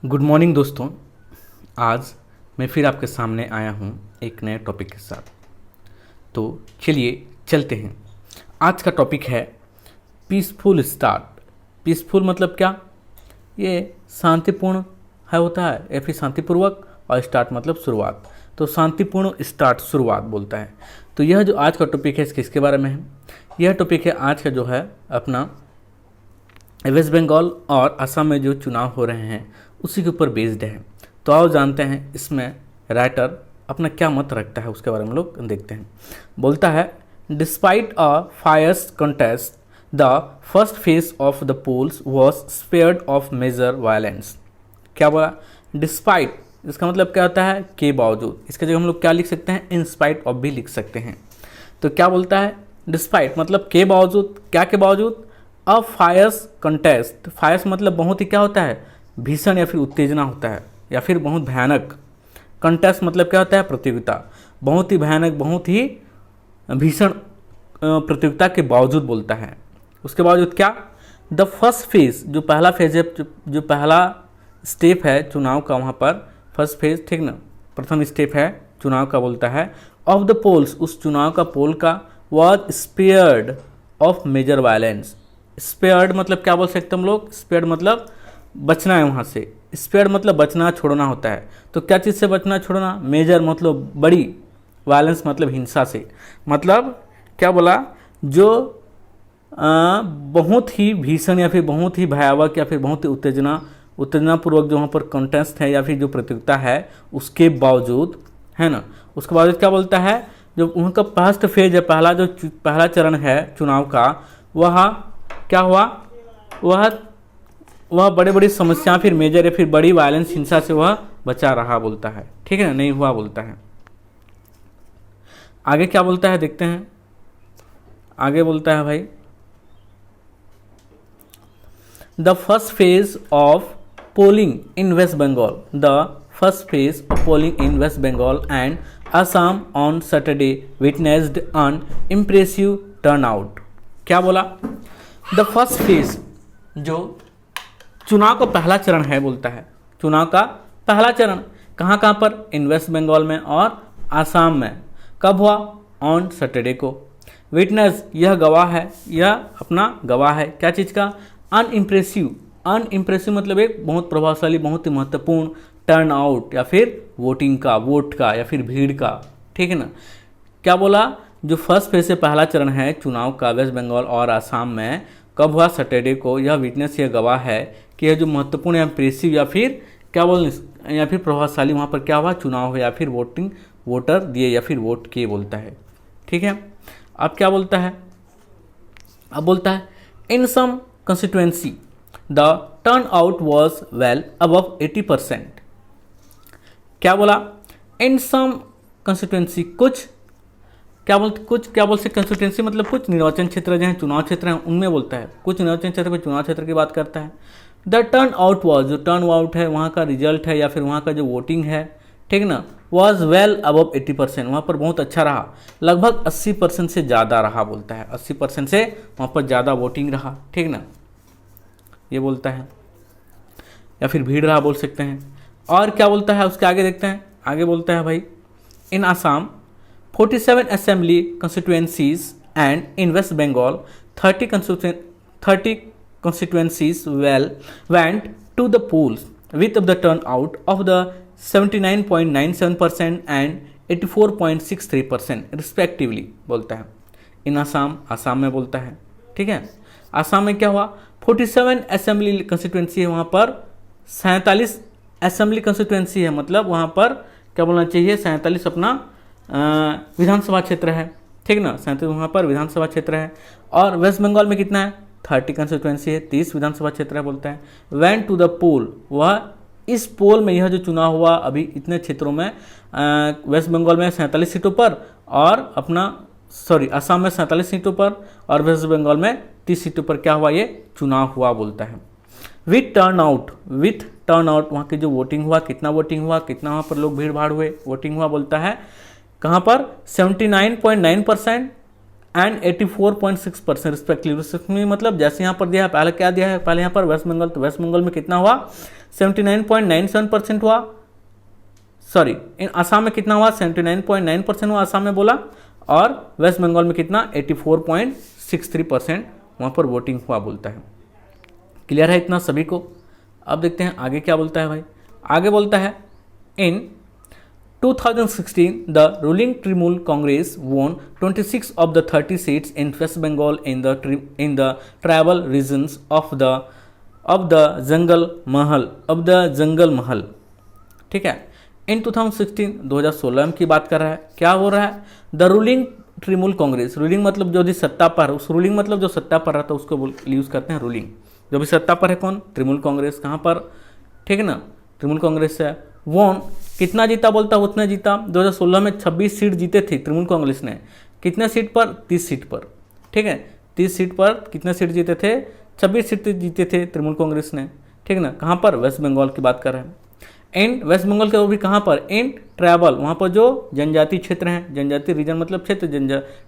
Good morning दोस्तों। आज मैं फिर आपके सामने आया हूँ एक नए टॉपिक के साथ। तो चलिए चलते हैं। आज का टॉपिक है पीसफुल स्टार्ट। पीसफुल मतलब क्या? ये शांतिपूर्ण है होता है या फिर शांतिपूर्वक, और स्टार्ट मतलब शुरुआत। तो शांतिपूर्ण स्टार्ट शुरुआत बोलता है। तो यह जो आज का टॉपिक है इसके बारे में है। यह टॉपिक है आज का जो है अपना वेस्ट बंगाल और असम में जो चुनाव हो रहे हैं उसी के ऊपर बेस्ड है। तो आओ जानते हैं इसमें राइटर अपना क्या मत रखता है, उसके बारे में लोग देखते हैं। बोलता है despite a fierce contest the first phase of the polls was spared of major violence. क्या बोला? डिस्पाइट, इसका मतलब क्या होता है? के बावजूद। इसके जगह हम लोग क्या लिख सकते हैं? इन स्पाइट ऑफ भी लिख सकते हैं। तो क्या बोलता है? डिस्पाइट मतलब के बावजूद। क्या के बावजूद? अ फायर्स कंटेस्ट। फायर्स मतलब बहुत ही क्या होता है? भीषण या फिर उत्तेजना होता है या फिर बहुत भयानक। कंटेस्ट मतलब क्या होता है? प्रतियोगिता। बहुत ही भयानक, बहुत ही भीषण प्रतियोगिता के बावजूद बोलता है। उसके बावजूद क्या? द फर्स्ट फेज, जो पहला फेज है, जो पहला स्टेप है चुनाव का, वहाँ पर फर्स्ट फेज, ठीक ना, प्रथम स्टेप है चुनाव का, बोलता है ऑफ द पोल्स, उस चुनाव का पोल का, was spared of major violence. Spared मतलब क्या बोल सकते हम लोग? स्पेयर्ड मतलब बचना है वहाँ से। स्पेयर्ड मतलब बचना, छोड़ना होता है। तो क्या चीज़ से बचना, छोड़ना? मेजर मतलब बड़ी, वायलेंस मतलब हिंसा से। मतलब क्या बोला? जो बहुत ही भीषण या फिर बहुत ही भयावह या फिर बहुत ही उत्तेजनापूर्वक जो वहाँ पर कंटेस्ट है या फिर जो प्रतियोगिता है उसके बावजूद, है ना, उसके बावजूद क्या बोलता है? जो उनका फर्स्ट फेज है, पहला चरण है चुनाव का, वह क्या हुआ? वह बड़े बड़ी समस्या, फिर मेजर या फिर बड़ी वायलेंस, हिंसा से वह बचा रहा बोलता है। ठीक है ना, नहीं हुआ बोलता है। आगे क्या बोलता है देखते हैं। आगे बोलता है भाई, the first phase of polling in waste Bengal, the first phase of polling in waste Bengal and Assam on Saturday witnessed an impressive turnout. क्या बोला? द फर्स्ट फेज, जो चुनाव का पहला चरण है बोलता है। चुनाव का पहला चरण कहाँ कहाँ पर? इन वेस्ट बंगाल में और आसाम में। कब हुआ? ऑन सैटरडे को। विटनेस, यह गवाह है, यह अपना गवाह है। क्या चीज़ का? अनइम्प्रेसिव। अनइम्प्रेसिव मतलब एक बहुत प्रभावशाली, बहुत ही महत्वपूर्ण टर्न आउट या फिर वोटिंग का, वोट का या फिर भीड़ का। ठीक है ना। क्या बोला? जो फर्स्ट फेज से पहला चरण है चुनाव का वेस्ट बंगाल और आसाम में, कब हुआ? सैटरडे को। यह विटनेस, यह गवाह है कि यह जो महत्वपूर्ण या इम्प्रेसिव या फिर क्या बोल या फिर प्रभावशाली वहाँ पर क्या हुआ? चुनाव हो या फिर वोटर दिए या फिर वोट किए बोलता है। ठीक है। अब क्या बोलता है? अब बोलता है in some constituency the turn out was well above 80%। क्या बोला? इन सम कंस्टिट्यूएंसी, कुछ क्या बोल सकते? कंस्टिट्यूएंसी मतलब कुछ निर्वाचन क्षेत्र जो हैं, चुनाव क्षेत्र हैं, उनमें बोलता है। कुछ निर्वाचन क्षेत्र पर चुनाव क्षेत्र की बात करता है। द टर्न आउट वॉज, जो टर्न आउट है, वहाँ का रिजल्ट है या फिर वहाँ का जो वोटिंग है, ठीक ना, वॉज वेल अबव 80%, वहाँ पर बहुत अच्छा रहा, लगभग 80% से ज़्यादा रहा बोलता है। 80% से वहाँ पर ज़्यादा वोटिंग रहा, ठीक ना, ये बोलता है, या फिर भीड़ रहा बोल सकते हैं। और क्या बोलता है उसके आगे देखते हैं। आगे बोलता है भाई, इन Assam 47 assembly constituencies and in West Bengal 30 constituencies went to the polls with the turnout of the 79.97% and 84.63% respectively बोलता है। इन आसाम में बोलता है। ठीक है। आसाम में क्या हुआ? 47 असेंबली कंस्टिट्यूंसी है, वहाँ पर 47 असेंबली कंस्टिट्यूंसी है, मतलब वहाँ पर क्या बोलना चाहिए? 47 अपना विधानसभा क्षेत्र है। ठीक ना, 37 वहाँ पर विधानसभा क्षेत्र है। और वेस्ट बंगाल में कितना है? 30 कंस्टिट्यूएंसी है, 30 विधानसभा क्षेत्र है बोलता है। वेंट टू द पोल, वह इस पोल में, यह जो चुनाव हुआ अभी इतने क्षेत्रों में, वेस्ट बंगाल में 47 सीटों पर और असम में 47 सीटों पर और वेस्ट बंगाल में 30 सीटों पर क्या हुआ? ये चुनाव हुआ बोलता है। विथ टर्न आउट वहाँ की जो वोटिंग हुआ, कितना वोटिंग हुआ, कितना वहाँ पर लोग भीड़ भाड़ हुए, वोटिंग हुआ बोलता है। कहाँ पर? 79.9% एंड 84.6% रिस्पेक्टिवली। मतलब जैसे यहाँ पर दिया है, पहले क्या दिया है, पहले यहाँ पर वेस्ट बंगाल, तो वेस्ट बंगाल में कितना हुआ 79.97% हुआ, सॉरी इन आसाम में कितना हुआ 79.9% हुआ आसाम में बोला, और वेस्ट बंगाल में कितना 84.63% वहाँ पर वोटिंग हुआ बोलता है। क्लियर है इतना सभी को। अब देखते हैं आगे क्या बोलता है भाई। आगे बोलता है इन 2016 the ruling Trinamool Congress won 26 of the 30 seats in West Bengal in the tribal regions of the जंगल महल। ठीक है, इन 2016 की बात कर रहा है। क्या हो रहा है, the ruling Trinamool Congress, ruling मतलब जो भी सत्ता पर, उस रूलिंग मतलब जो सत्ता पर रहता है उसको यूज करते हैं रूलिंग। जो भी सत्ता पर है कौन, तृणमूल कांग्रेस, कहाँ पर, ठीक है ना, तृणमूल कांग्रेस है। वोन कितना जीता बोलता है, उतना जीता। 2016 में 26 सीट जीते थे तृणमूल कांग्रेस ने। कितने सीट पर, 30 सीट पर। ठीक है, 30 सीट पर कितने सीट जीते थे, 26 सीट जीते थे तृणमूल कांग्रेस ने। ठीक है ना, कहाँ पर, वेस्ट बंगाल की बात कर रहे हैं। इन वेस्ट बंगाल के वो भी कहाँ पर, इन ट्राइबल, वहाँ पर जो जनजातीय क्षेत्र हैं, जनजातीय रीजन मतलब क्षेत्र,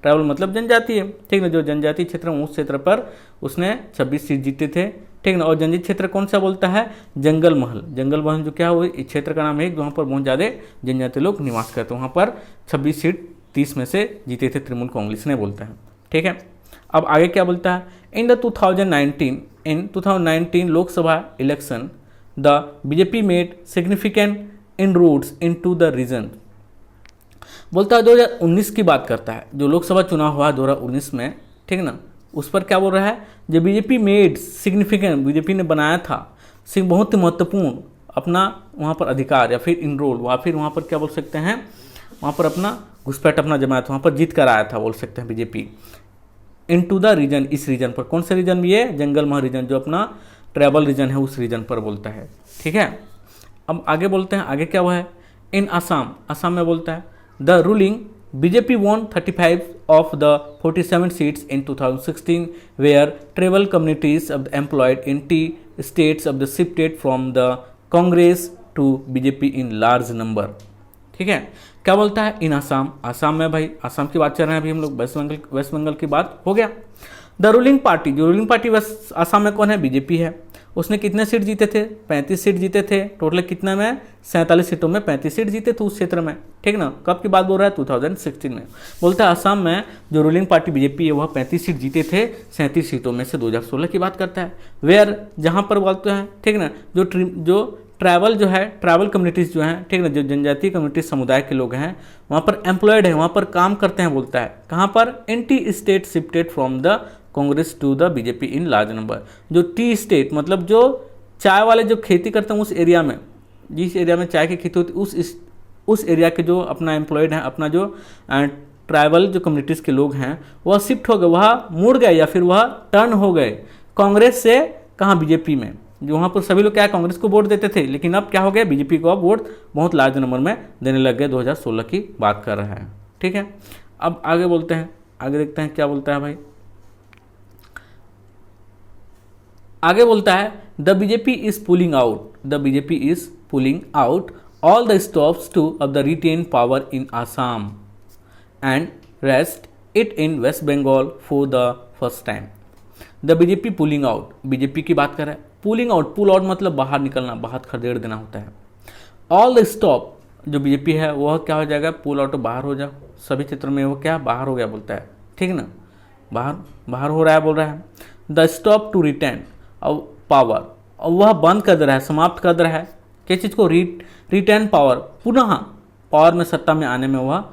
ट्राइबल मतलब जनजातीय, ठीक ना, जो जनजातीय क्षेत्र है उस क्षेत्र पर उसने 26 सीट जीते थे। ठीक ना, और जनजातीय क्षेत्र कौन सा बोलता है, जंगल महल। जंगल महल जो क्या हुआ, इस क्षेत्र का नाम है जहाँ पर बहुत ज़्यादा जनजातीय लोग निवास करते हैं, वहाँ पर 26 सीट 30 में से जीते थे तृणमूल कांग्रेस ने बोलता है। ठीक है, अब आगे क्या बोलता है, इन 2019 Lok Sabha election the BJP made significant inroads into the region। बोलता है 2019 की बात करता है, जो लोकसभा चुनाव हुआ 2019 में, ठीक ना, उस पर क्या बोल रहा है, जो बीजेपी मेड सिग्निफिकेंट, बीजेपी ने बनाया था बहुत ही महत्वपूर्ण अपना वहाँ पर अधिकार या फिर इनरोल, या फिर वहाँ पर क्या बोल सकते हैं, वहाँ पर अपना घुसपैठ अपना जमाया था, वहाँ पर जीत कर आया था बोल सकते हैं बीजेपी। इनटू द रीजन, इस रीजन पर, कौन सा रीजन, ये जंगल मह रीजन जो अपना ट्राइबल रीजन है उस रीजन पर बोलता है। ठीक है, अब आगे बोलते हैं, आगे क्या हुआ है, इन आसाम, आसाम में बोलता है the ruling BJP won 35 of the 47 seats in 2016 where tribal communities of the employed in T states of the shifted from the Congress to BJP in large number। ठीक है, क्या बोलता है, इन आसाम, आसाम में भाई, आसाम की बात कर रहे हैं अभी हम लोग, वेस्ट बंगाल की बात हो गया। द रूलिंग पार्टी, जो रूलिंग पार्टी वेस्ट आसाम में कौन है, बीजेपी है। उसने कितने सीट जीते थे, 35 सीट जीते थे। टोटल कितना में, 47 सीटों में 35 सीट जीते थे उस क्षेत्र में। ठीक ना, कब की बात बोल रहा है, 2016 में। बोलता है आसाम में जो रूलिंग पार्टी बीजेपी है वह 35 सीट जीते थे 37 सीटों में से, 2016 की बात करता है। वेयर, जहाँ पर बोलते हैं, ठीक ना, जो ट्राइबल जो है, ट्राइबल कम्युनिटीज़ जो हैं, ठीक ना, जो जनजातीय कम्युनिटी समुदाय के लोग हैं वहाँ पर एम्प्लॉयड है, वहाँ पर काम करते हैं बोलता है। कहाँ पर, anti state shifted from the Congress to the BJP in large number. जो टी स्टेट मतलब जो चाय वाले जो खेती करते हैं उस एरिया में, जिस एरिया में चाय की खेती होती है उस एरिया के जो अपना एम्प्लॉयड हैं, अपना जो ट्राइबल जो कम्युनिटीज़ के लोग हैं वह शिफ्ट हो गए, वह मुड़ गए या फिर वह टर्न हो गए कांग्रेस से, कहाँ, बीजेपी में। जो वहाँ पर सभी लोग क्या कांग्रेस को वोट देते थे, लेकिन अब क्या हो गया, बीजेपी को अब वोट बहुत लार्ज नंबर में देने लग गए। 2016 की बात कर रहा है। ठीक है, अब आगे बोलते हैं, आगे देखते हैं क्या बोलता है भाई। आगे बोलता है the BJP is pulling out all the stops to of the retain power in Assam and rest it in waste Bengal for the first time. The BJP pulling out, BJP की बात कर रहा है। पुलिंग आउट, पुल आउट मतलब बाहर निकलना, बाहर खदेड़ देना होता है। ऑल द स्टॉप, जो बीजेपी है वह क्या हो जाएगा, पुल आउट, बाहर हो जाओ, सभी क्षेत्रों में वो क्या बाहर हो गया बोलता है। ठीक ना, बाहर हो रहा है बोल रहा है। द स्टॉप टू रिटेन और पावर, और वह बंद कर दे रहा है, समाप्त कर दे रहा है किस चीज़ को, रिटेन पावर, पुनः पावर में सत्ता में आने में वह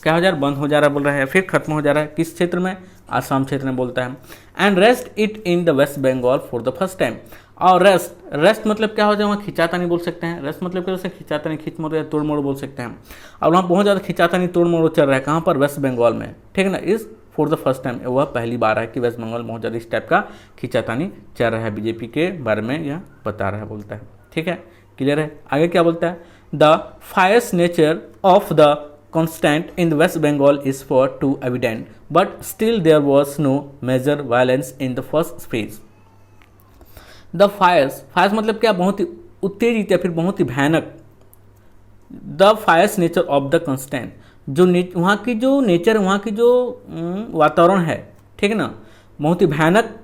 क्या हो जा रहा है, बंद हो जा रहा है बोल रहा है, फिर खत्म हो जा रहा है किस क्षेत्र में, आसाम क्षेत्र में बोलता है। And rest it in the west Bengal for the first time. और रेस्ट मतलब क्या हो जाए, वहाँ खिंचाता नहीं बोल सकते हैं। रेस्ट मतलब क्या, खिंचाता नहीं, खींच मोड़ या तोड़ मोड़ बोल सकते हैं। और वहाँ बहुत ज़्यादा खिंचाता नहीं तोड़ मोड़ चल रहा है, कहाँ पर, वेस्ट बंगाल में। ठीक है ना, इस फॉर द फर्स्ट टाइम, वह पहली बार है कि वेस्ट बंगाल में बहुत ज़्यादा इस टाइप का खिंचातानी चल रहा है, बीजेपी के बारे में यह बता रहा है बोलता है। ठीक है, क्लियर है। आगे क्या बोलता है, the fires nature of the constant in the west Bengal is far too evident but still there was no major violence in the first phase. The fires मतलब क्या, बहुत ही उत्तेजित या फिर बहुत ही भयानक। The fires nature of the constant वहाँ की जो नेचर, वहाँ की जो वातावरण है, ठीक है ना, बहुत ही भयानक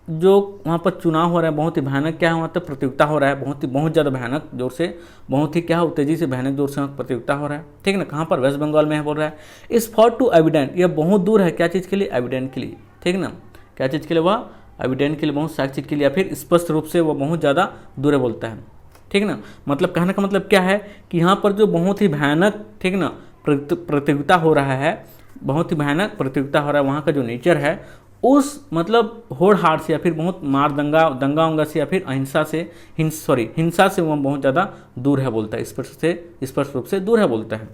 जो वहाँ पर चुनाव हो रहा है, बहुत ही भयानक क्या है वहाँ तक प्रतियोगिता हो रहा है, बहुत ज़्यादा भयानक जोर से, बहुत ही क्या है तेजी से भयानक जोर से प्रतियोगिता हो रहा है, ठीक है ना। कहाँ पर? वेस्ट बंगाल में है बोल रहा है। इस फॉर टू एविडेंट, यह बहुत दूर है क्या चीज़ के लिए? एविडेंट के लिए, ठीक है ना। क्या चीज़ के लिए? वह एविडेंट के लिए, बहुत साक्षी के लिए, या फिर स्पष्ट रूप से वह बहुत ज़्यादा दूर है बोलता है, ठीक है ना। मतलब कहने का मतलब क्या है कि यहाँ पर जो बहुत ही भयानक, ठीक है ना, प्रतियोगिता हो रहा है, बहुत ही भयानक प्रतियोगिता हो रहा है, वहाँ का जो नेचर है उस मतलब होड़ हाड़ से, या फिर बहुत मार दंगा उंगा से, या फिर अहिंसा से, हिंसा से वह बहुत ज़्यादा दूर है बोलता है, स्पष्ट रूप से दूर है बोलता है।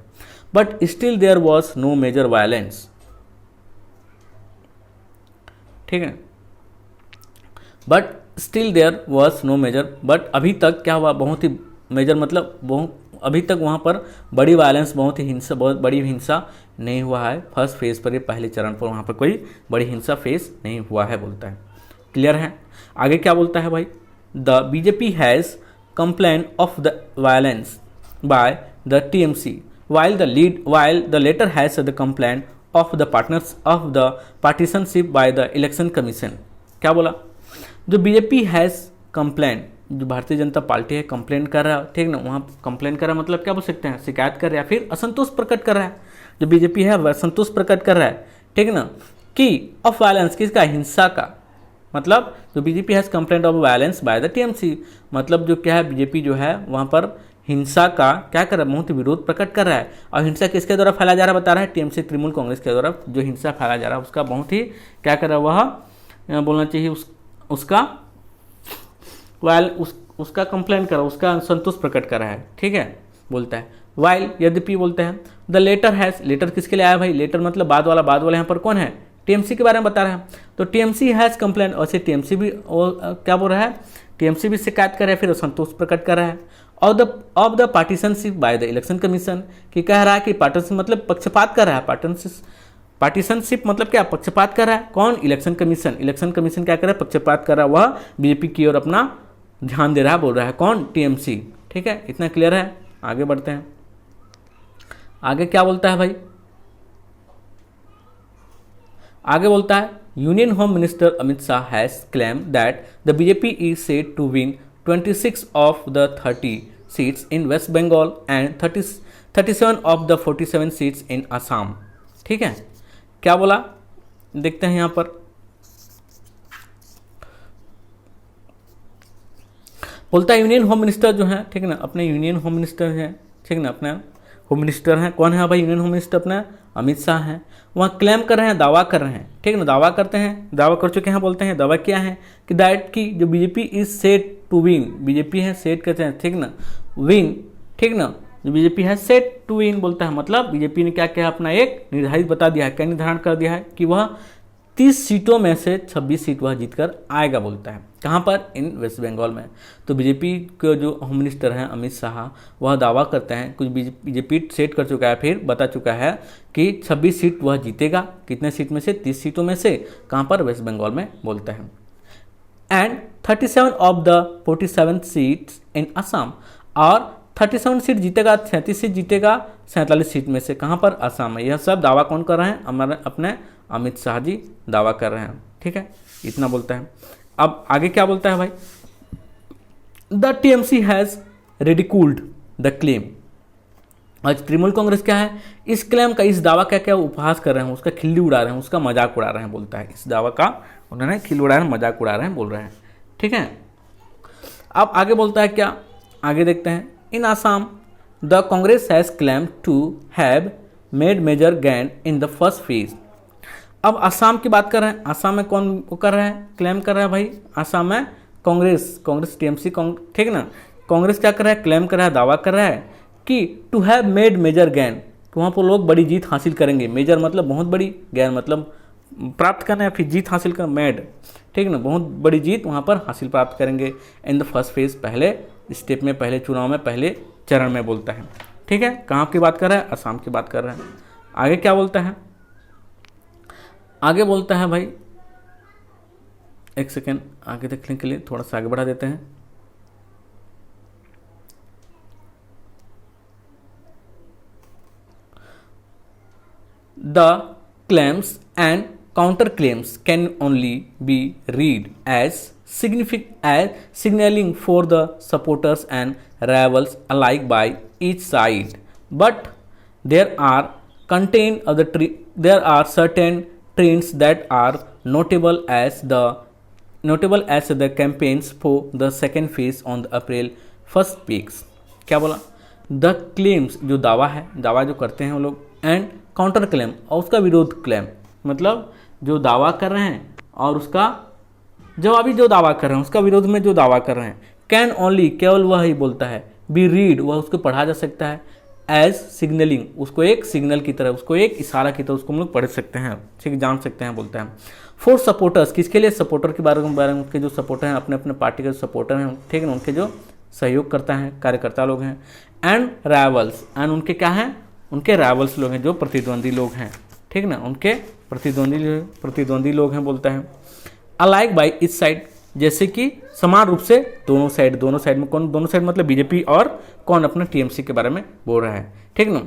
But still there was no major violence, ठीक है। But still there was no major, but अभी तक क्या हुआ? बहुत ही मेजर मतलब बहुत, अभी तक वहाँ पर बड़ी वायलेंस, बहुत बड़ी हिंसा नहीं हुआ है। फर्स्ट फेज पर, ये पहले चरण पर वहाँ पर कोई बड़ी हिंसा फेस नहीं हुआ है बोलता है। क्लियर है? आगे क्या बोलता है भाई? The BJP has complain of the violence by the TMC while the latter has the complaint of the partisanship by the election commission। क्या बोला? जो बीजेपी हैज़ कंप्लेन, जो भारतीय जनता पार्टी है कंप्लेन कर रहा है, ठीक ना, वहाँ कंप्लेन कर रहा है मतलब क्या बोल सकते हैं? शिकायत कर रहा है या फिर असंतोष प्रकट कर रहा है। जो बीजेपी है वह असंतोष प्रकट कर रहा है, ठीक ना, कि ऑफ वायलेंस, किसका? हिंसा का। मतलब जो BJP has complaint of violence by the TMC, मतलब जो क्या है, बीजेपी जो है वहाँ पर हिंसा का क्या कर रहा है? बहुत विरोध प्रकट कर रहा है। और हिंसा किसके द्वारा फैला जा रहा है? बता रहा है टीएमसी, तृणमूल कांग्रेस के द्वारा जो हिंसा फैला जा रहा है उसका बहुत ही क्या कर रहा है? वह बोलना चाहिए उसका कंप्लेन कर रहा है, उसका संतोष प्रकट कर रहा है, ठीक है, बोलता है। वाइल, यद्यपि बोलते हैं, द लेटर हैज़, लेटर किसके लिए आया भाई? लेटर मतलब बाद वाला यहाँ पर कौन है? टीएमसी के बारे में बता रहा है। तो टीएमसी हैज़ कंप्लेन, और से टीएमसी भी क्या बोल रहा है? टीएमसी भी शिकायत कर रहा है, फिर संतोष प्रकट कर रहा है। Of the पार्टीशनशिप by the election commission, कि कह रहा है कि पार्टीशन मतलब पक्षपात कर रहा है। पार्टीशनशिप मतलब क्या? पक्षपात कर रहा है। कौन? इलेक्शन कमीशन क्या कर रहा है? पक्षपात कर रहा है, वह बीजेपी की ओर अपना ध्यान दे रहा है, बोल रहा है। कौन? टीएमसी, ठीक है। इतना क्लियर है? आगे बढ़ते हैं। आगे क्या बोलता है भाई? आगे बोलता है, union home minister Amit Shah has claim that the BJP is said to win 26 of the 30 seats in waste Bengal and 37 of the 47 seats in Assam, ठीक है। क्या बोला? देखते हैं यहां पर। बोलता है यूनियन होम मिनिस्टर जो है, ठीक है ना, अपने यूनियन होम मिनिस्टर हैं, ठीक है ना, अपने होम मिनिस्टर हैं। कौन है भाई यूनियन होम मिनिस्टर? अपना अमित शाह हैं। वहाँ क्लेम कर रहे हैं, दावा कर रहे हैं, ठीक है ना, दावा करते हैं, दावा कर चुके हैं, बोलते हैं दावा क्या है कि दैट की जो BJP is set to win, BJP है सेट कहते हैं, ठीक ना, विन, ठीक ना, जो बीजेपी है सेट टू विन बोलता है, मतलब बीजेपी ने क्या किया? अपना एक निर्धारित बता दिया है, क्या निर्धारण कर दिया है कि वह 30 सीटों में से 26 सीट वह जीतकर आएगा बोलता है। कहाँ पर? इन वेस्ट बंगाल में। तो बीजेपी के जो होम मिनिस्टर हैं अमित शाह, वह दावा करते हैं, कुछ बीजेपी सेट कर चुका है, फिर बता चुका है कि 26 सीट वह जीतेगा। कितने सीट में से? 30 सीटों में से। कहाँ पर? वेस्ट बंगाल में बोलता है। And 37 of the 47 seats in Assam, और 37 सीट जीतेगा, 37 सीट जीतेगा 47 सीट में से। कहाँ पर? असम में। यह सब दावा कौन कर रहे हैं? हमारे अपने अमित शाह जी दावा कर रहे हैं, ठीक है। इतना बोलता है। अब आगे क्या बोलता है भाई? The TMC has ridiculed the claim. आज तृणमूल कांग्रेस क्या है? इस क्लेम का, इस दावा का क्या उपहास कर रहे हैं, उसका खिल्ली उड़ा रहे हैं, उसका मजाक उड़ा रहे हैं बोलता है। इस दावा का उन्होंने खिल्ली उड़ा रहे हैं, मजाक उड़ा रहे हैं, बोल रहे हैं, ठीक है। अब आगे बोलता है क्या? आगे देखते हैं। In Assam the Congress has claim to have made major gain in the first phase. अब आसाम की बात कर रहे हैं। आसाम में कौन कर रहा है? क्लेम कर रहा है भाई। आसाम में कांग्रेस टीएमसी, ठीक ना, कांग्रेस क्या कर रहा है? क्लेम कर रहा है, दावा कर रहा है कि to have made major gain, कि वहाँ पर लोग बड़ी जीत हासिल करेंगे। मेजर मतलब बहुत बड़ी, गेन मतलब प्राप्त करना या फिर जीत हासिल करना, मेड, ठीक ना, बहुत बड़ी जीत वहाँ पर हासिल प्राप्त करेंगे इन द फर्स्ट फेज, पहले स्टेप में, पहले चुनाव में, पहले चरण में बोलता है, ठीक है। कहाँ की बात कर रहा है? असम की बात कर रहा है। आगे क्या बोलता है? आगे बोलता है भाई, एक सेकेंड आगे देखने के लिए थोड़ा सा आगे बढ़ा देते हैं। The claims and counterclaims can only be read as signaling for the supporters and rivals alike by each side, but there are there are certain trends that are notable as the campaigns for the second phase on the April 1st peaks. क्या बोला? The claims जो दावा है, दावा जो करते हैं वो लोग, एंड काउंटर क्लेम और उसका विरोध क्लेम, मतलब जो दावा कर रहे हैं और उसका जवाबी जो दावा कर रहे हैं, उसका विरोध में जो दावा कर रहे हैं, कैन ओनली केवल वह ही बोलता है, बी रीड वह उसको पढ़ा जा सकता है, एज सिग्नलिंग उसको एक सिग्नल की तरह, उसको एक इशारा की तरह उसको हम लोग पढ़ सकते हैं, ठीक, जान सकते हैं, बोलता है। फॉर सपोर्टर्स, किसके लिए? सपोर्टर के बारे में उनके जो सपोर्टर हैं, अपने अपने पार्टी के जो सपोर्टर हैं, ठीक है ना, उनके जो सहयोग करता है, कार्यकर्ता लोग हैं, एंड राइवल्स, एंड उनके क्या हैं? उनके राइवल्स लोग हैं, जो प्रतिद्वंदी लोग हैं, ठीक ना, उनके प्रतिद्वंदी लोग हैं, बोलता है। अलाइक बाई इच साइड, जैसे कि समान रूप से दोनों साइड में कौन? दोनों साइड मतलब बीजेपी और कौन? अपना टीएमसी के बारे में बोल रहा है, ठीक ना।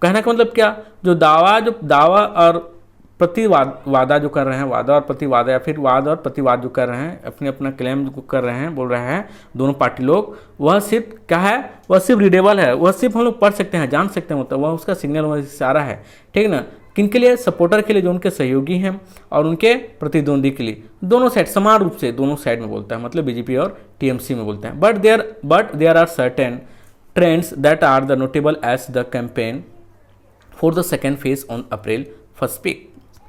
कहने का मतलब क्या? जो दावा और वादा जो कर रहे हैं, वादा और प्रतिवादा, या फिर वाद और प्रतिवाद जो कर रहे हैं, अपने अपना क्लेम जो कर रहे हैं, बोल रहे हैं दोनों पार्टी लोग, वह सिर्फ क्या है? वह सिर्फ रीडेबल है, वह सिर्फ हम लोग पढ़ सकते हैं, जान सकते हैं, मतलब वह उसका सिग्नल, वह इशारा है, ठीक ना। किनके लिए? सपोर्टर के लिए, जो उनके सहयोगी हैं, और उनके प्रतिद्वंदी के लिए, दोनों साइड समान रूप से दोनों साइड में बोलता है, मतलब बीजेपी और टीएमसी में बोलता है। But there are certain trends that are the notable as the campaign for the second phase on April 1st peak,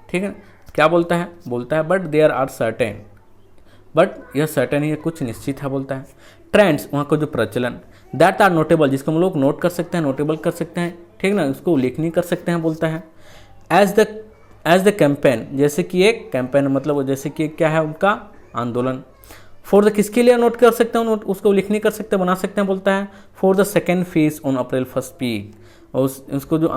ठीक है। क्या बोलता है? बोलता है but there are certain, but यह सर्टेन ही कुछ निश्चित है, बोलता है। ट्रेंड्स वहाँ को जो प्रचलन, दैट आर नोटेबल, जिसको हम लोग नोट कर सकते हैं, नोटेबल कर सकते हैं, ठीक ना, उसको उल्लेखनीय कर सकते हैं, बोलता है। एज द कैंपेन, जैसे कि एक कैंपेन, मतलब जैसे कि क्या है? उनका आंदोलन। फॉर द, किसके लिए नोट कर सकते हैं, उसको उल्लेखनीय कर सकते हैं, बना सकते हैं, बोलता है। For the second phase on April 1st peak, और उसको जो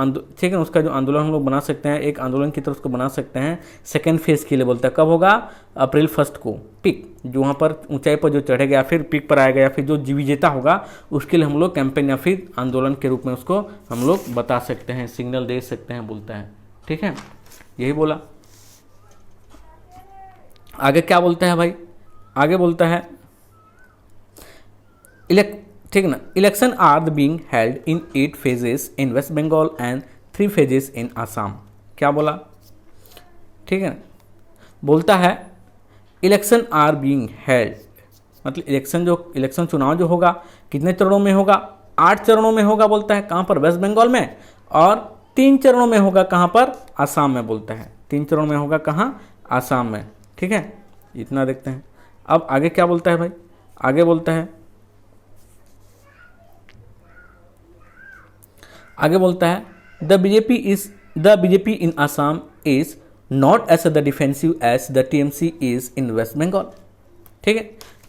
ठीक है, उसका जो आंदोलन हम लोग बना सकते हैं, एक आंदोलन की तरफ उसको बना सकते हैं सेकेंड फेज के लिए, बोलता है। कब होगा? अप्रैल 1st को, पीक, जो वहाँ पर ऊंचाई पर जो चढ़ेगा या फिर पीक पर आएगा, या फिर जो विजेता होगा, उसके लिए हम लोग कैंपेन या फिर आंदोलन के रूप में उसको हम लोग बता सकते हैं, सिग्नल दे सकते हैं, बोलता है, ठीक है, यही बोला। आगे क्या बोलता है भाई? आगे बोलता है ठीक ना, election are the being held in 8 phases in waste Bengal and 3 phases in Assam. क्या बोला? ठीक है, बोलता है इलेक्शन आर बीइंग हेल्ड, मतलब इलेक्शन चुनाव जो होगा कितने चरणों में होगा? 8 चरणों में होगा, बोलता है। कहाँ पर? वेस्ट बंगाल में। और 3 चरणों में होगा, कहाँ पर? आसाम में, बोलता है। 3 चरणों में होगा, कहाँ? आसाम में, ठीक है, इतना देखते हैं। अब आगे क्या बोलता है भाई? आगे बोलता है the BJP in Assam is not as the defensive as the TMC is in waste Bengal, ठीक है।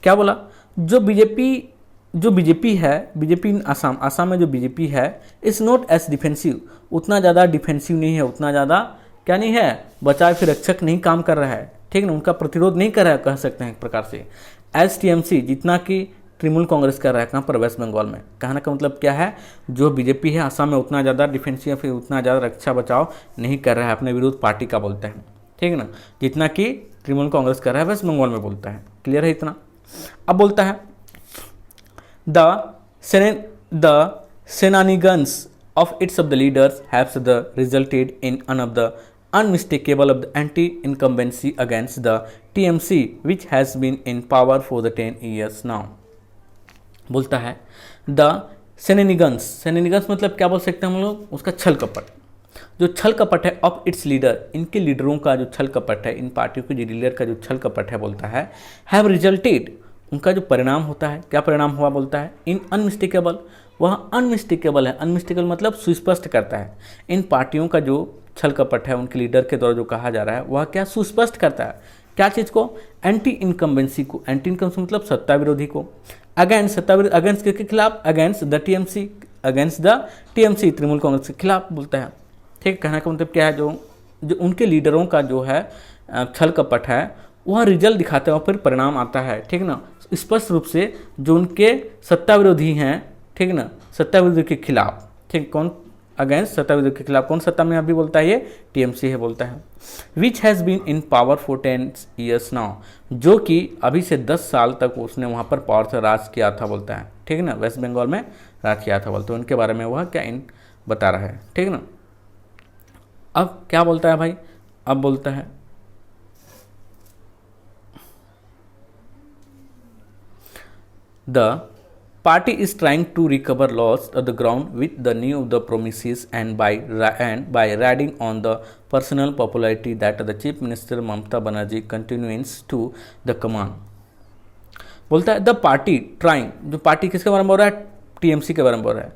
क्या बोला? जो बीजेपी है, बीजेपी इन आसाम में जो बीजेपी है, इज नॉट एज डिफेंसिव, उतना ज़्यादा डिफेंसिव नहीं है, उतना ज़्यादा क्या नहीं है? बचाव फिर रक्षक नहीं काम कर रहा है, ठीक ना, उनका प्रतिरोध नहीं कर रहा है, कह सकते हैं एक प्रकार से, एज टीएमसी, जितना कि तृणमूल कांग्रेस कर रहा है। कहाँ पर? वेस्ट बंगाल में। कहने का मतलब क्या है? जो बीजेपी है आसाम में उतना ज़्यादा डिफेंसिव या फिर उतना ज़्यादा रक्षा बचाव नहीं कर रहा है अपने विरोध पार्टी का, बोलता है, ठीक है ना, जितना कि तृणमूल कांग्रेस कर रहा है वेस्ट बंगाल में, बोलता है। क्लियर है इतना? अब बोलता है the shenanigans of its of the leaders have resulted in one of the unmistakable of the anti-incumbency against the TMC, which has been in power for the 10 years now. बोलता है द shenanigans मतलब क्या बोल सकते हैं हम लोग? उसका छल कपट, जो छल कपट है ऑफ इट्स लीडर, इनके लीडरों का जो छल कपट है, इन पार्टियों के लीडर का जो छल कपट है, बोलता है, हैव रिजल्टेड, उनका जो परिणाम होता है, क्या परिणाम हुआ? बोलता है इन अनमिस्टेकेबल, वह अनमिस्टेकेबल है, अनमिस्टेकेबल मतलब सुस्पष्ट करता है। इन पार्टियों का जो छल कपट है, उनके लीडर के द्वारा जो कहा जा रहा है, वह क्या सुस्पष्ट करता है? क्या चीज़ को? एंटी इनकम्बेंसी को। एंटी इनकम्बेंसी मतलब सत्ता विरोधी को। अगेंस्ट, सत्ता विरोधी, अगेंस्ट के खिलाफ, against the TMC, against the TMC, Trinamool Congress के खिलाफ, बोलता है, ठीक। कहने का मतलब क्या है? जो उनके लीडरों का जो है छल कपट है, वह रिजल्ट दिखाते हैं और फिर परिणाम आता है, ठीक ना, स्पष्ट रूप से जो उनके सत्ता विरोधी हैं, ठीक ना, सत्ता विरोधी के खिलाफ, ठीक, कौन? अगेंस्ट सत्ता विरोध के खिलाफ। कौन सत्ता में अभी बोलता है? ये टीएमसी है बोलता है। Which has been in power for 10 years now, जो कि अभी से 10 साल तक उसने वहाँ पर पावर से राज किया था बोलता है, ठीक है ना, वेस्ट बंगाल में राज किया था बोलते हैं। उनके बारे में वह क्या इन बता रहा है, ठीक है ना। अब क्या बोलता है भाई? अब बोलता है the party is trying to recover lost the ground with the new of the promises and by riding on the personal popularity that the chief minister Mamata Banerjee continues to the command। बोलता है the party trying, जो party किसके बारे में बोल रहा है? TMC के बारे में बोल रहा है,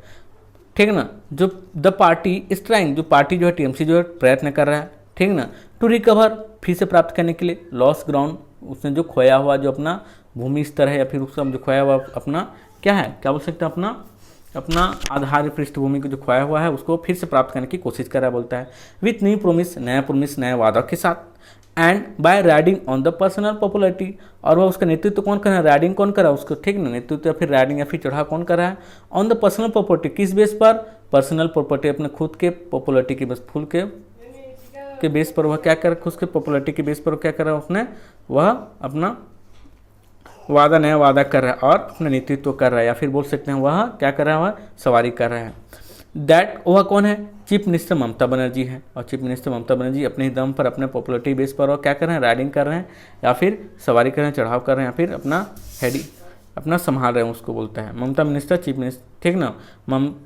ठीक है ना। जो द पार्टी इज ट्राइंग, जो पार्टी जो है टीएमसी जो है प्रयत्न कर रहा है, ठीक है ना, टू रिकवर, फिर से प्राप्त करने के लिए, लॉस ग्राउंड, उसने जो खोया हुआ जो अपना भूमि स्तर है या फिर उसका जो खोया हुआ अपना क्या है, क्या बोल सकते हैं, अपना आधार पृष्ठभूमि को जो खोया हुआ है उसको फिर से प्राप्त करने की कोशिश कर रहा है बोलता है। विथ न्यू प्रोमिस, नया प्रोमिस, नए वादा के साथ, and by riding on the personal popularity, और वह उसका नेतृत्व कौन कर रहा है? राइडिंग कौन कर रहा है उसको, ठीक ना, नेतृत्व या फिर राइडिंग या फिर चढ़ाव कौन कर रहा है? ऑन द पर्सनल प्रॉपर्टी, किस बेस पर? पर्सनल प्रॉपर्टी, अपने खुद के पॉपुलरिटी के बस फुल के बेस पर वह क्या कर, खुद के पॉपुलरिटी के बेस पर क्या कर रहा है उसने, वह अपना वादा, नया वादा कर रहा है और अपना नेतृत्व कर रहा है, या फिर बोल सकते हैं वह क्या कर रहा है, वह सवारी कर रहा है। दैट वह कौन है? चीफ मिनिस्टर ममता बनर्जी है, और चीफ मिनिस्टर ममता बनर्जी अपने ही दम पर, अपने पॉपुलरिटी बेस पर और क्या कर रहे हैं? राइडिंग कर रहे हैं या फिर सवारी कर रहे हैं, चढ़ाव कर रहे हैं, या फिर अपना हेडी अपना संभाल रहे हैं, उसको बोलता है ममता मिनिस्टर, चीफ मिनिस्टर, ठीक ना।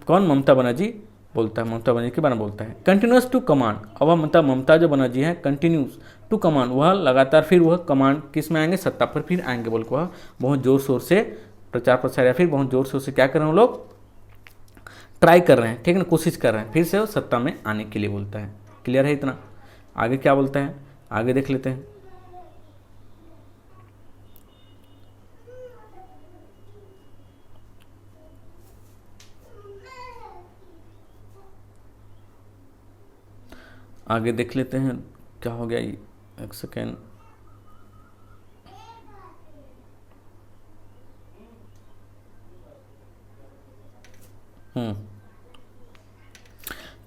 कौन? ममता बनर्जी बोलता है, ममता बनर्जी के बारे में बोलता है। कंटिन्यूस टू कमांड, अब वह ममता जो बनर्जी है कंटिन्यूस टू कमांड, वह लगातार फिर वह कमांड किस में आएंगे? सत्ता पर फिर आएंगे बोल के वह बहुत जोर शोर से प्रचार प्रसार या फिर बहुत जोर शोर से क्या कर रहे हैं लोग? ट्राई कर रहे हैं, ठीक है ना, कोशिश कर रहे हैं फिर से वो सत्ता में आने के लिए बोलता है। क्लियर है इतना? आगे क्या बोलता है? आगे देख लेते हैं। आगे देख लेते हैं क्या हो गया, एक सेकेंड।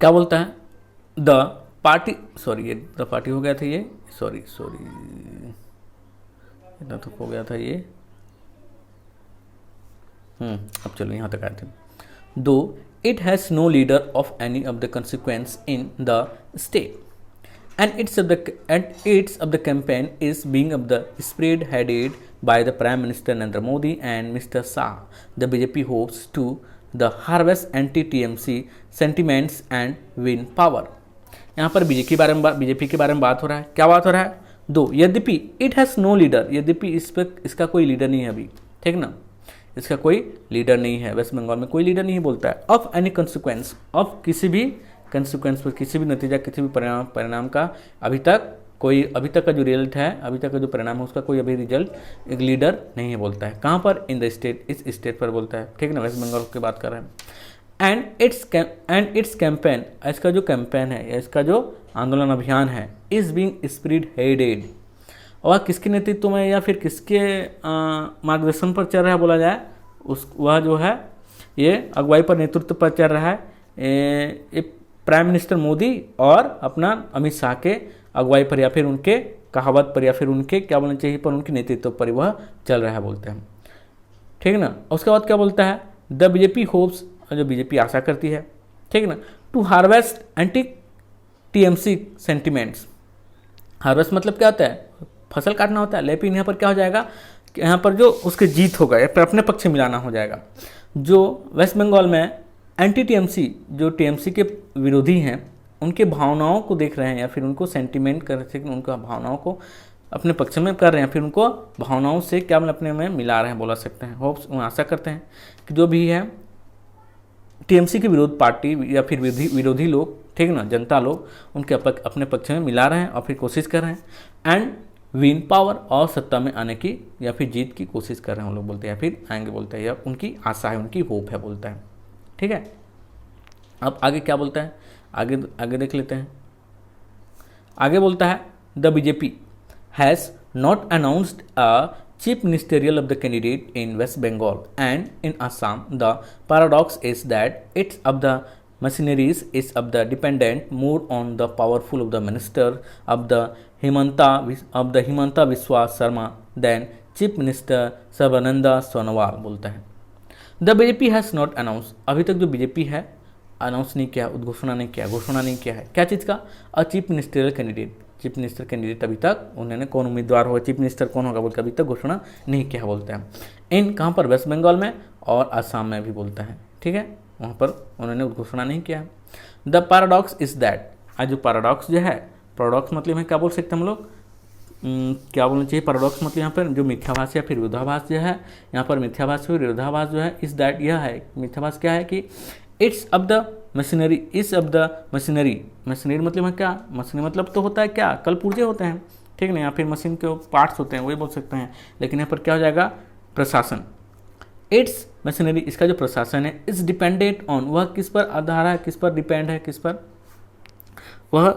क्या बोलता है? द पार्टी, सॉरी ये द पार्टी हो गया था, ये सॉरी इतना तो हो गया था ये। अब चलो यहाँ तक आए थे। दो it has no leader of any of the consequence in the state, and its of the campaign is being of the spearheaded by the Prime Minister Narendra Modi and Mr. Shah. The BJP hopes to the harvest anti-TMC sentiments and win power। यहाँ पर BJP के बारे में बात हो रहा है। क्या बात हो रहा है? दो, यद्यपि इट हैज़ नो लीडर, यद्यपि इस पर इसका कोई लीडर नहीं है अभी, ठीक ना, इसका कोई लीडर नहीं है, वेस्ट बंगाल में कोई लीडर नहीं बोलता है। ऑफ एनी कंसिक्वेंस, ऑफ किसी भी कंसिक्वेंस पर, किसी भी नतीजा, किसी भी परिणाम का अभी तक का जो रिजल्ट है, अभी तक का जो परिणाम है उसका कोई अभी रिजल्ट, एक लीडर नहीं है बोलता है। कहाँ पर? इन द स्टेट, इस स्टेट पर बोलता है, ठीक है ना, वेस्ट बंगाल की बात कर रहे हैं। एंड इट्स कैंपेन, इसका जो कैंपेन है या इसका जो आंदोलन अभियान है, इज बीइंग स्प्रीड हेडेड, और किसके नेतृत्व में या फिर किसके मार्गदर्शन पर चल रहा है बोला जाए, वह जो है ये अगुवाई पर, नेतृत्व पर चल रहा है प्राइम मिनिस्टर मोदी और अपना अमित शाह के अगुवाई पर या फिर उनके कहावत पर या फिर उनके क्या बोलना चाहिए पर, उनके नेतृत्व पर वह चल रहा है बोलते हैं, ठीक है ना। उसके बाद क्या बोलता है? द बीजेपी होप्स, जो बीजेपी आशा करती है, ठीक है ना, to harvest anti TMC sentiments. Harvest मतलब क्या होता है? फसल काटना होता है, लेकिन यहाँ पर क्या हो जाएगा कि यहाँ पर जो उसके जीत होगा या फिर अपने पक्ष में मिलाना हो जाएगा। जो वेस्ट बंगाल में एंटी टीएमसी, जो टीएमसी के विरोधी हैं, उनके भावनाओं को देख रहे हैं या फिर उनको सेंटिमेंट कर रहे हैं, उनका भावनाओं को अपने पक्ष में कर रहे हैं, फिर उनको भावनाओं से क्या अपने में मिला रहे हैं बोला सकते हैं। होप्स, आशा करते हैं कि जो भी है टीएमसी के विरोध पार्टी या फिर विरोधी लोग, ठीक है ना, जनता लोग उनके अपने पक्ष में मिला रहे हैं और फिर कोशिश कर रहे हैं एंड विन पावर, और सत्ता में आने की या फिर जीत की कोशिश कर रहे हैं हम लोग बोलते हैं, या फिर आएंगे बोलते हैं, या उनकी आशा है, उनकी होप है बोलता है, ठीक है। अब आगे क्या बोलता है? आगे देख लेते हैं। आगे बोलता है the BJP has not announced a chief ministerial of the candidate in waste Bengal and in Assam. The paradox is that it's of the machineries is of the dependent more on the powerful of the minister of the Himanta Biswa Sarma than chief minister Sarbananda Sonowal बोलता है। The BJP has not announce, अभी तक जो BJP है announce नहीं किया, उद्घोषणा नहीं किया, घोषणा नहीं किया है क्या चीज़ का, chief ministerial candidate, chief minister candidate अभी तक उन्होंने कौन उम्मीदवार होगा, चीफ मिनिस्टर कौन होगा बोलकर अभी तक घोषणा नहीं किया बोलते हैं। इन कहाँ पर, वेस्ट बंगाल में और असम में भी बोलता है, ठीक है, वहाँ पर उन्होंने घोषणा नहीं किया है। द पैराडॉक्स इज दैट, आज जो पैराडॉक्स जो है, पैराडॉक्स मतलब है क्या बोल सकते हैं हम लोग, क्या बोलना चाहिए, पैराडॉक्स मतलब यहाँ पर जो मिथ्याभास या फिर विरोधाभास जो है, यहाँ पर मिथ्याभास फिर विरोधाभास जो है, इस दैट यह है, मिथ्याभास क्या है कि इट्स ऑफ द मशीनरी, इस ऑफ द मशीनरी, मशीनरी मतलब है क्या, मशीनरी मतलब तो होता है क्या, कल पुर्जे होते हैं, ठीक है ना, या फिर मशीन के पार्ट्स होते हैं वही बोल सकते हैं, लेकिन यहाँ पर क्या हो जाएगा, प्रशासन, इट्स मशीनरी, इसका जो प्रशासन है, इज डिपेंडेंट ऑन, वह किस पर आधार है, किस पर डिपेंड है, किस पर वह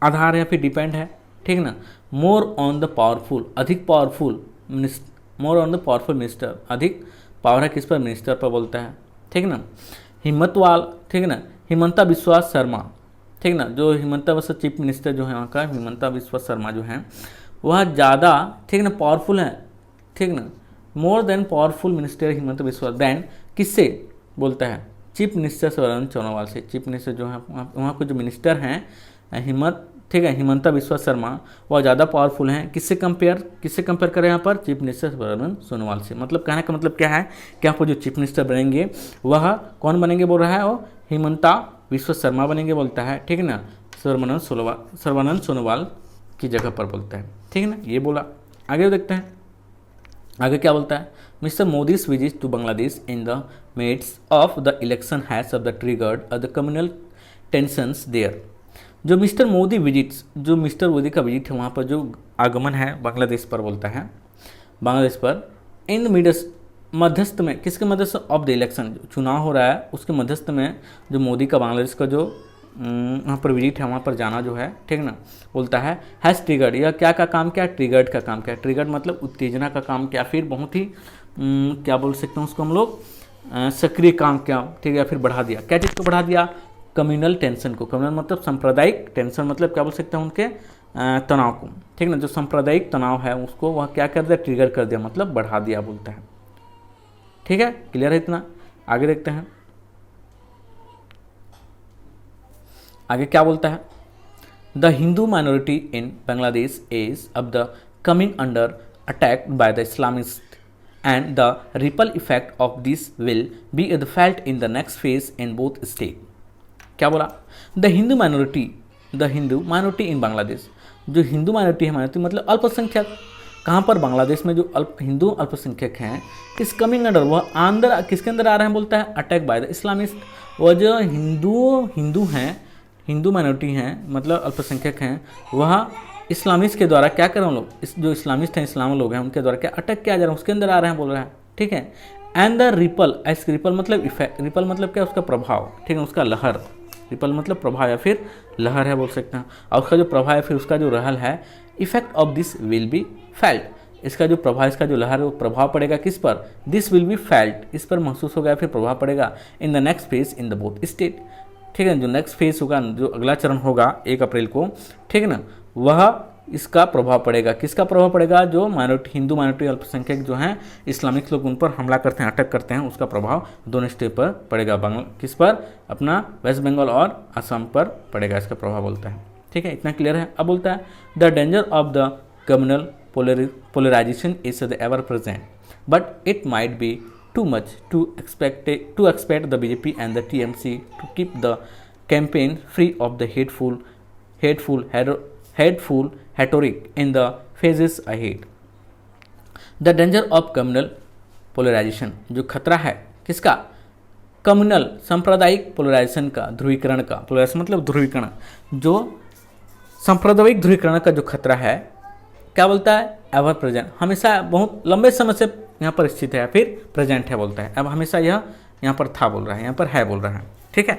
आधार है फिर डिपेंड है, ठीक ना, मोर ऑन द पावरफुल, अधिक powerful, more on the powerful minister, अधिक पावर है किस पर, मिनिस्टर पर बोलता है, ठीक ना। हिम्मतवाल, ठीक ना, हिमंता बिस्वा शर्मा, ठीक ना, जो हिमंता बिस्वा चीफ मिनिस्टर जो है वहाँ का, हिमंता बिस्वा शर्मा जो है वह ज़्यादा, ठीक ना, पावरफुल है, ठीक ना, more than powerful minister Himanta Biswa than किससे बोलता है, चीफ मिनिस्टर सर्बानंद सोनोवाल से, चीफ मिनिस्टर जो है वहाँ के जो मिनिस्टर हैं ठीक है, हिमंता बिस्वा शर्मा वह ज़्यादा पावरफुल हैं, किससे कंपेयर करें यहाँ पर, चीफ मिनिस्टर सर्बानंद सोनोवाल से। मतलब कहने का मतलब क्या है कि यहाँ पर जो चीफ मिनिस्टर बनेंगे वह कौन बनेंगे बोल रहा है, वो हिमंता बिस्वा शर्मा बनेंगे बोलता है, ठीक है ना, सर्बानंद सोनोवाल की जगह पर बोलता है, ठीक है ना, ये बोला। आगे देखते हैं आगे क्या बोलता है, mister Modi's visit to Bangladesh in the midst of the election has of the triggered the communal tensions there. जो मिस्टर मोदी का विजिट है, वहाँ पर जो आगमन है बांग्लादेश पर बोलता है, बांग्लादेश पर इन द मिडस, मध्यस्थ में, किसके मध्यस्थ, ऑफ द इलेक्शन, चुनाव हो रहा है उसके मध्यस्थ में जो मोदी का बांग्लादेश का जो वहाँ पर विजिट है, वहाँ पर जाना जो है, ठीक ना, बोलता है हैज़ ट्रिगर्ड, यह क्या का काम किया, ट्रिगर्ड का काम किया, ट्रिगर्ड मतलब उत्तेजना का काम किया, फिर बहुत ही क्या बोल सकते हैं उसको हम लोग, सक्रिय काम किया, ठीक है, या फिर बढ़ा दिया, क्या चीज़ को बढ़ा दिया, कम्युनल टेंशन को, कम्युनल मतलब सांप्रदायिक, टेंशन मतलब क्या बोल सकते हैं उनके तनाव को, ठीक ना, जो सांप्रदायिक तनाव है उसको वह क्या कर दिया, ट्रिगर कर दिया, मतलब बढ़ा दिया बोलता है, ठीक है, क्लियर है इतना। आगे देखते हैं आगे क्या बोलता है, the Hindu minority in Bangladesh is अब the coming under attack by the Islamist and the ripple effect of this will be felt in the next phase in both state. क्या बोला, the Hindu minority in Bangladesh, जो हिंदू माइनॉरिटी है, minority मतलब अल्पसंख्यक, कहाँ पर, बांग्लादेश में जो हिंदू अल्पसंख्यक हैं, इस कमिंग अंडर, वह अंदर किसके अंदर आ रहे हैं बोलता है, अटैक बाय द इस्लामिस्ट, वह जो हिंदू हैं, हिंदू माइनॉरिटी हैं मतलब अल्पसंख्यक हैं, वह इस्लामिस्ट के द्वारा क्या कर रहे हैं लोग, इस जो इस्लामिस्ट हैं, इस्लाम लोग हैं, उनके द्वारा क्या अटैक किया जा रहा है, उसके अंदर आ रहे हैं बोल रहा है, ठीक है। एंड द रिपल, रिपल मतलब इफेक्ट, रिपल मतलब क्या, उसका प्रभाव, ठीक है, उसका लहर, रिपल मतलब प्रभाव या फिर लहर है बोल सकते हैं, और उसका जो प्रभाव है फिर उसका जो रहल है, effect of this will be felt, इसका जो प्रभाव, इसका जो लहर है वो प्रभाव पड़ेगा किस पर, दिस विल बी फेल्ट, इस पर महसूस होगा फिर प्रभाव पड़ेगा, इन the next phase in the both state, ठीक है, जो नेक्स्ट फेज होगा, जो अगला चरण होगा 1 अप्रैल को, ठीक है ना, वह इसका प्रभाव पड़ेगा, किसका प्रभाव पड़ेगा, जो माइनॉरिटी, हिंदू माइनॉरिटी अल्पसंख्यक जो हैं, इस्लामिक लोग उन पर हमला करते हैं, अटैक करते हैं, उसका प्रभाव दोनों स्टेट पर पड़ेगा, किस पर, अपना वेस्ट बंगाल और असम पर पड़ेगा, इसका प्रभाव बोलता है, ठीक है, इतना क्लियर है। अब बोलता है the danger of the communal polarisation is the ever present but it might be too much to expect the BJP and the TMC to keep the campaign free of the hateful rhetoric in the phases ahead. The danger of communal polarization, जो खतरा है किसका, communal सांप्रदायिक polarisation का, ध्रुवीकरण का, polarisation मतलब ध्रुवीकरण, जो सांप्रदायिक ध्रुवीकरण का जो खतरा है, क्या बोलता है, एवर प्रेजेंट, हमेशा बहुत लंबे समय से यहाँ पर स्थित है, फिर प्रेजेंट है बोलता है, अब हमेशा यह यहाँ पर था बोल रहा है, यहाँ पर है बोल रहा है, ठीक है।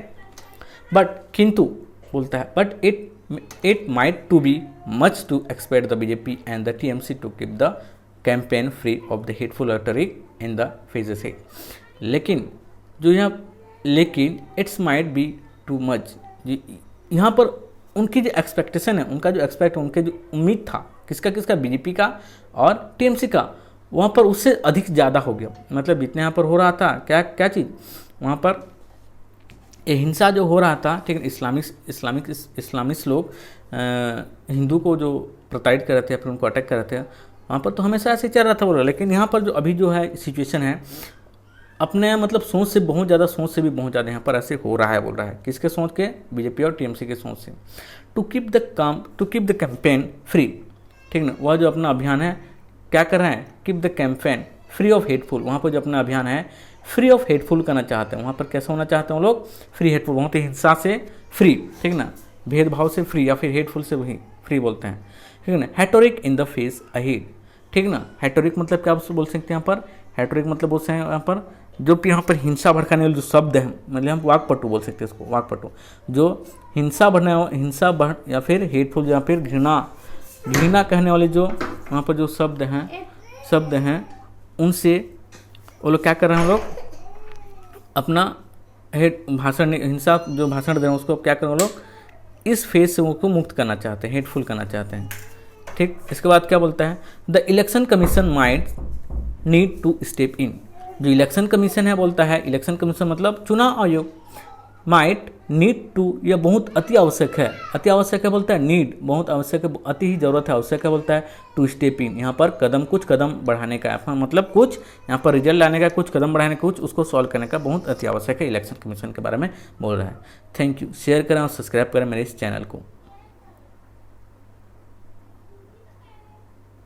बट किंतु बोलता है, but it might too be much to expect the BJP and the TMC to keep the campaign free of the hateful rhetoric in the phases है, लेकिन जो यहाँ, लेकिन it's might be too much. यहाँ पर उनकी जो एक्सपेक्टेशन है, उनका जो उनके जो उम्मीद था किसका बीजेपी का और टीएमसी का, वहाँ पर उससे अधिक ज़्यादा हो गया। मतलब जितने यहाँ पर हो रहा था क्या चीज़, वहाँ पर ये हिंसा जो हो रहा था, ठीक है, इस्लामिस्ट लोग हिंदू को जो प्रताड़ित कर रहे थे, फिर उनको अटैक कर रहे थे, वहाँ पर तो हमेशा ऐसे चल रहा था बोल रहा। लेकिन यहाँ पर जो अभी जो है सिचुएशन है, अपने मतलब सोच से भी बहुत ज़्यादा यहाँ पर ऐसे हो रहा है बोल रहा है। किसके सोच के? बीजेपी और टीएमसी के सोच से। To keep the campaign free, ठीक ना, वह जो अपना अभियान है क्या कर रहे हैं? Keep the campaign free of hateful. वहाँ पर जो अपना अभियान है फ्री ऑफ हेटफुल करना चाहते हैं। वहाँ पर कैसा होना चाहते हैं वो लोग? फ्री हेटफुल, वहाँ पर हिंसा से फ्री, ठीक ना, भेदभाव से फ्री, या फिर हेटफुल से वही फ्री बोलते हैं, ठीक है ना। हैटोरिक इन द फेस अहेड, ठीक ना। हैटोरिक मतलब क्या बोल सकते हैं यहाँ पर? हैटोरिक मतलब बोल सकते हैं यहाँ पर जो यहाँ पर हिंसा भड़काने वाले जो शब्द हैं, मतलब हम वाकपटु बोल सकते हैं इसको, वाकपटु, जो हिंसा या फिर हेटफुल या फिर घृणा कहने वाले जो वहाँ पर जो शब्द हैं उनसे वो लोग क्या कर रहे हैं? लोग अपना हिंसा जो भाषण दे रहे हैं उसको क्या कर रहे हैं? लोग इस फेज से उनको मुक्त करना चाहते हैं, हेटफुल करना चाहते हैं, ठीक। इसके बाद क्या बोलता है? The election commission might need to step in. जो इलेक्शन कमीशन है बोलता है, इलेक्शन कमीशन मतलब चुनाव आयोग, माइट नीड टू, यह बहुत अति आवश्यक है बोलता है, नीड बहुत आवश्यक है, अति ही जरूरत है, आवश्यक है बोलता है, टू स्टेप इन, यहाँ पर कुछ कदम बढ़ाने का, मतलब कुछ यहाँ पर रिजल्ट लाने का, कुछ कदम बढ़ाने का, कुछ उसको सॉल्व करने का बहुत अति आवश्यक है। इलेक्शन कमीशन के बारे में बोल रहा है। Thank you. शेयर करें और सब्सक्राइब करें मेरे इस चैनल को।